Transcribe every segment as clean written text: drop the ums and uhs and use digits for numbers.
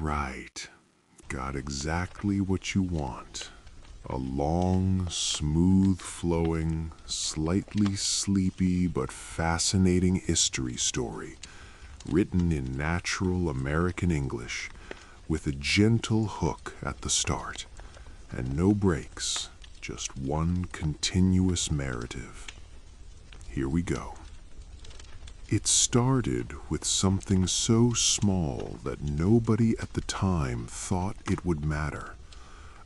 right. Got exactly what you want. A long, smooth-flowing, slightly sleepy but fascinating history story, written in natural American English, with a gentle hook at the start, and no breaks, just one continuous narrative. Here we go. It started with something so small that nobody at the time thought it would matter.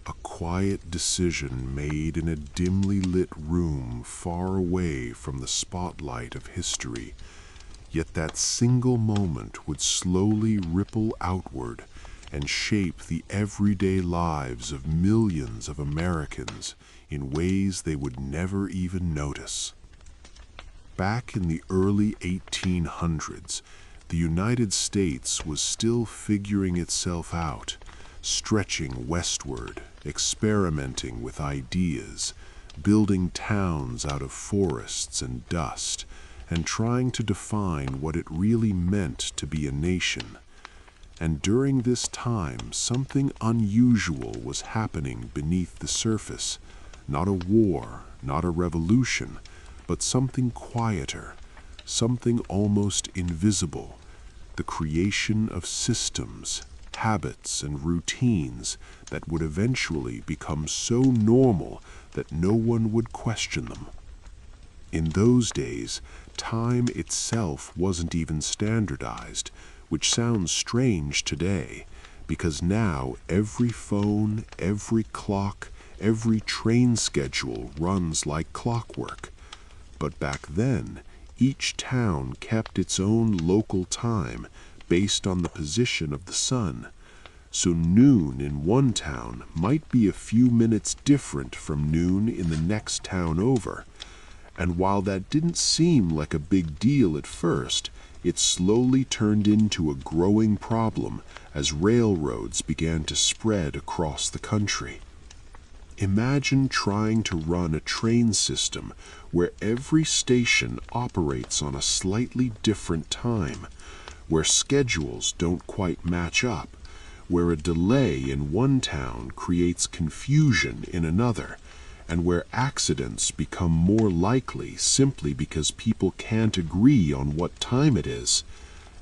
A quiet decision made in a dimly lit room far away from the spotlight of history. Yet that single moment would slowly ripple outward and shape the everyday lives of millions of Americans in ways they would never even notice. Back in the early 1800s, the United States was still figuring itself out, stretching westward, experimenting with ideas, building towns out of forests and dust, and trying to define what it really meant to be a nation. And during this time, something unusual was happening beneath the surface. Not a war, not a revolution, but something quieter, something almost invisible, the creation of systems, habits, and routines that would eventually become so normal that no one would question them. In those days, time itself wasn't even standardized, which sounds strange today, because now every phone, every clock, every train schedule runs like clockwork. But back then, each town kept its own local time based on the position of the sun. So noon in one town might be a few minutes different from noon in the next town over. And while that didn't seem like a big deal at first, it slowly turned into a growing problem as railroads began to spread across the country. Imagine trying to run a train system where every station operates on a slightly different time, where schedules don't quite match up, where a delay in one town creates confusion in another, and where accidents become more likely simply because people can't agree on what time it is.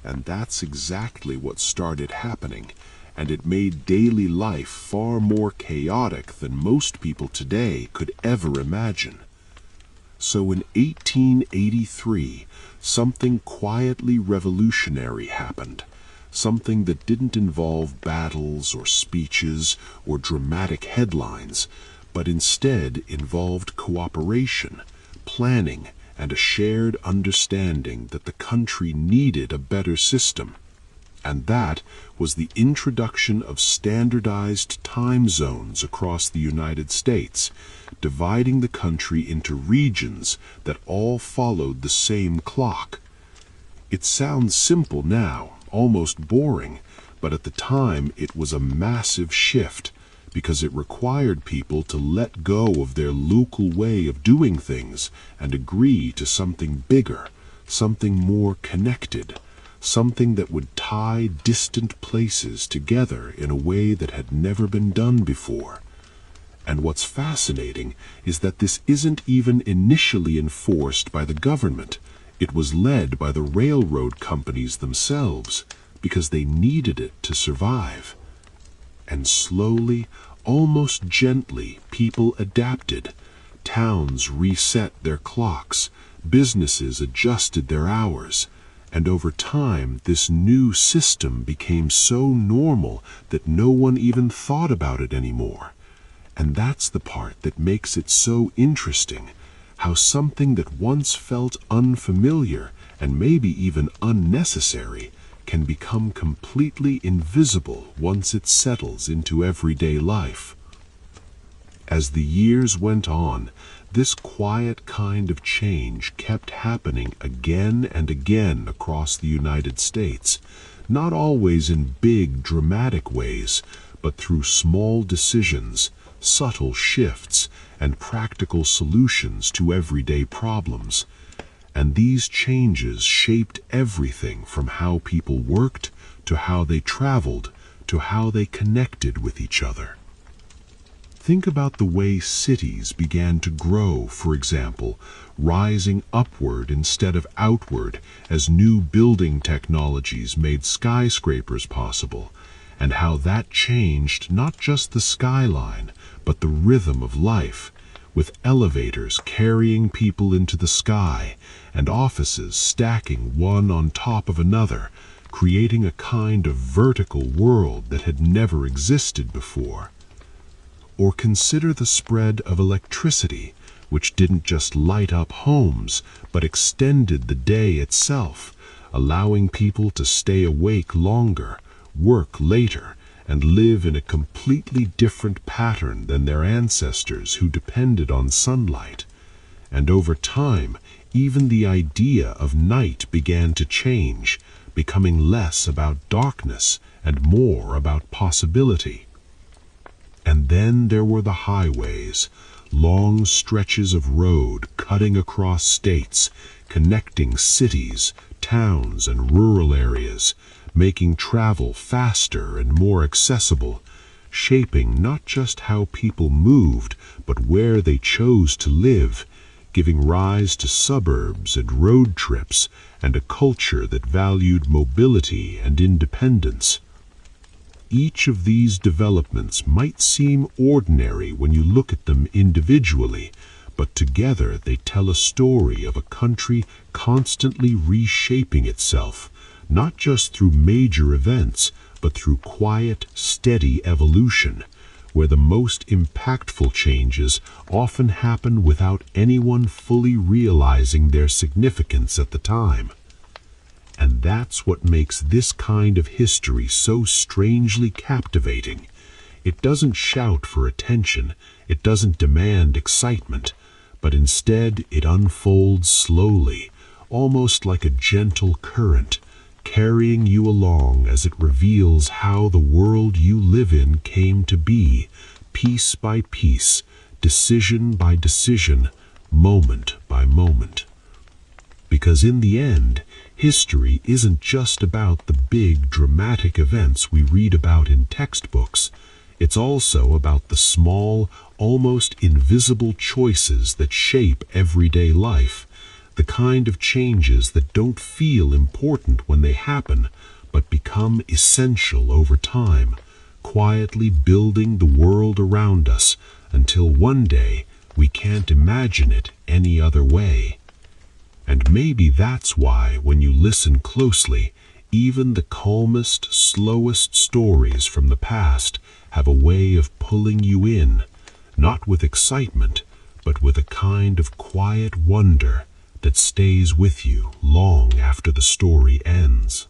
And that's exactly what started happening, and it made daily life far more chaotic than most people today could ever imagine. So in 1883, something quietly revolutionary happened, something that didn't involve battles or speeches or dramatic headlines, but instead involved cooperation, planning, and a shared understanding that the country needed a better system. And that was the introduction of standardized time zones across the United States, dividing the country into regions that all followed the same clock. It sounds simple now, almost boring, but at the time it was a massive shift, because it required people to let go of their local way of doing things and agree to something bigger, something more connected, something that would tie distant places together in a way that had never been done before. And what's fascinating is that this isn't even initially enforced by the government. It was led by the railroad companies themselves, because they needed it to survive. And slowly, almost gently, people adapted. Towns reset their clocks, businesses adjusted their hours, and over time this new system became so normal that no one even thought about it anymore. And that's the part that makes it so interesting, how something that once felt unfamiliar and maybe even unnecessary can become completely invisible once it settles into everyday life. As the years went on, this quiet kind of change kept happening again and again across the United States, not always in big, dramatic ways, but through small decisions, subtle shifts, and practical solutions to everyday problems. And these changes shaped everything from how people worked, to how they traveled, to how they connected with each other. Think about the way cities began to grow, for example, rising upward instead of outward as new building technologies made skyscrapers possible, and how that changed not just the skyline, but the rhythm of life, with elevators carrying people into the sky and offices stacking one on top of another, creating a kind of vertical world that had never existed before. Or consider the spread of electricity, which didn't just light up homes, but extended the day itself, allowing people to stay awake longer, work later, and live in a completely different pattern than their ancestors who depended on sunlight. And over time, even the idea of night began to change, becoming less about darkness and more about possibility. And then there were the highways, long stretches of road cutting across states, connecting cities, towns, and rural areas, making travel faster and more accessible, shaping not just how people moved, but where they chose to live, giving rise to suburbs and road trips and a culture that valued mobility and independence. Each of these developments might seem ordinary when you look at them individually, but together they tell a story of a country constantly reshaping itself, not just through major events, but through quiet, steady evolution, where the most impactful changes often happen without anyone fully realizing their significance at the time. And that's what makes this kind of history so strangely captivating. It doesn't shout for attention, it doesn't demand excitement, but instead it unfolds slowly, almost like a gentle current, carrying you along as it reveals how the world you live in came to be, piece by piece, decision by decision, moment by moment. Because in the end, history isn't just about the big dramatic events we read about in textbooks. It's also about the small, almost invisible choices that shape everyday life, the kind of changes that don't feel important when they happen, but become essential over time, quietly building the world around us until one day we can't imagine it any other way. And maybe that's why, when you listen closely, even the calmest, slowest stories from the past have a way of pulling you in, not with excitement, but with a kind of quiet wonder that stays with you long after the story ends.